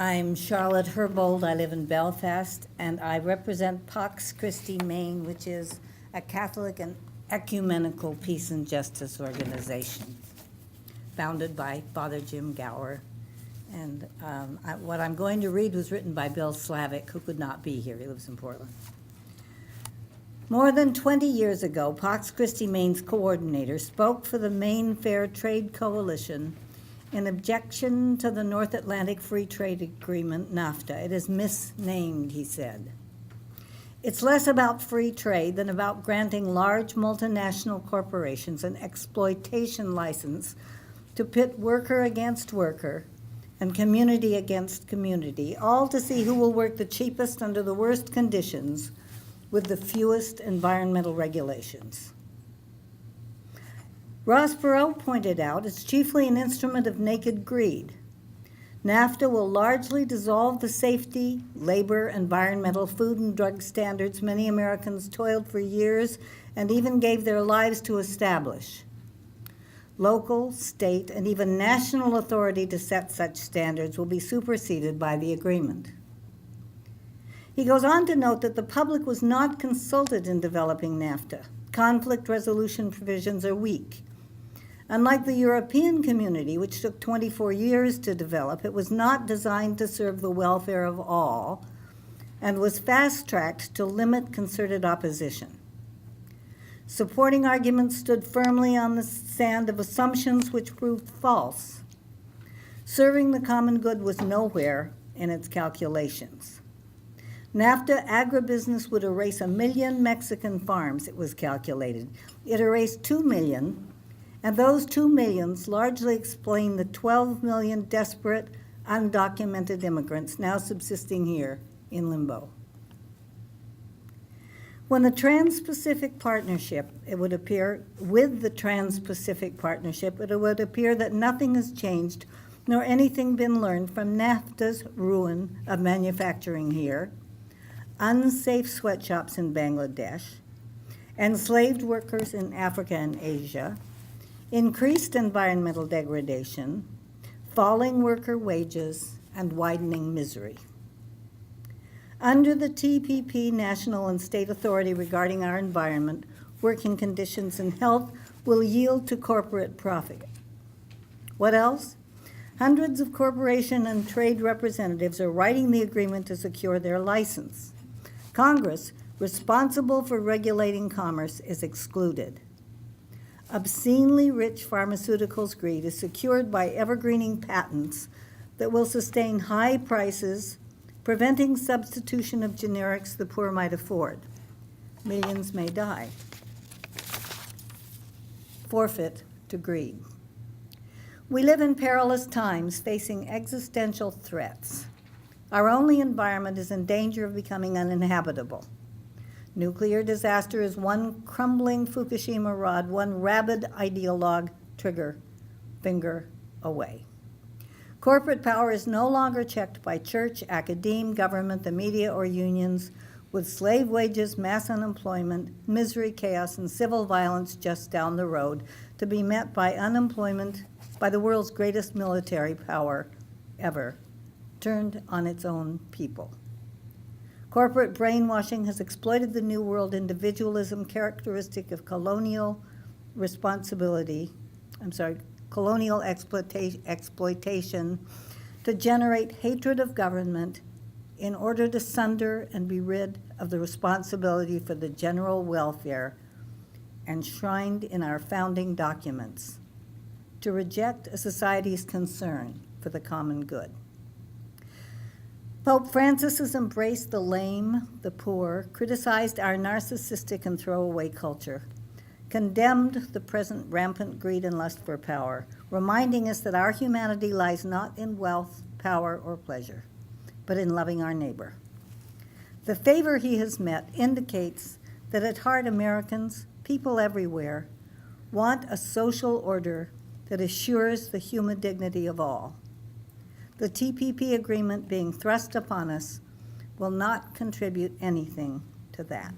I'm Charlotte Herbold. I live in Belfast, and I represent Pax Christi, Maine, which is a Catholic and ecumenical peace and justice organization founded by Father Jim Gower. And what I'm going to read was written by Bill Slavic, who could not be here. He lives in Portland. More than 20 years ago, Pax Christi Maine's coordinator spoke for the Maine Fair Trade Coalition in objection to the North Atlantic Free Trade Agreement, NAFTA. It is misnamed, he said. It's less about free trade than about granting large multinational corporations an exploitation license to pit worker against worker and community against community, all to see who will work the cheapest under the worst conditions with the fewest environmental regulations. Ross Perot pointed out it's chiefly an instrument of naked greed. NAFTA will largely dissolve the safety, labor, environmental, food, and drug standards many Americans toiled for years and even gave their lives to establish. Local, state, and even national authority to set such standards will be superseded by the agreement. He goes on to note that the public was not consulted in developing NAFTA. Conflict resolution provisions are weak. Unlike the European community, which took 24 years to develop, it was not designed to serve the welfare of all and was fast-tracked to limit concerted opposition. Supporting arguments stood firmly on the sand of assumptions which proved false. Serving the common good was nowhere in its calculations. NAFTA agribusiness would erase 1 million Mexican farms, it was calculated. It erased 2 million, and those 2 millions largely explain the 12 million desperate, undocumented immigrants now subsisting here in limbo. When the Trans-Pacific Partnership, it would appear that nothing has changed nor anything been learned from NAFTA's ruin of manufacturing here, unsafe sweatshops in Bangladesh, enslaved workers in Africa and Asia, increased environmental degradation, falling worker wages, and widening misery. Under the TPP, national and state authority regarding our environment, working conditions, and health will yield to corporate profit. What else? Hundreds of corporation and trade representatives are writing the agreement to secure their license. Congress, responsible for regulating commerce, is excluded. Obscenely rich pharmaceuticals greed is secured by evergreening patents that will sustain high prices, preventing substitution of generics the poor might afford. Millions may die. Forfeit to greed. We live in perilous times, facing existential threats. Our only environment is in danger of becoming uninhabitable. Nuclear disaster is one crumbling Fukushima rod, one rabid ideologue trigger finger away. Corporate power is no longer checked by church, academe, government, the media, or unions, with slave wages, mass unemployment, misery, chaos, and civil violence just down the road, to be met by unemployment by the world's greatest military power ever, turned on its own people. Corporate brainwashing has exploited the New World individualism characteristic of colonial exploitation to generate hatred of government in order to sunder and be rid of the responsibility for the general welfare enshrined in our founding documents, to reject a society's concern for the common good. Pope Francis has embraced the lame, the poor, criticized our narcissistic and throwaway culture, condemned the present rampant greed and lust for power, reminding us that our humanity lies not in wealth, power, or pleasure, but in loving our neighbor. The favor he has met indicates that at heart Americans, people everywhere, want a social order that assures the human dignity of all. The TPP agreement being thrust upon us will not contribute anything to that.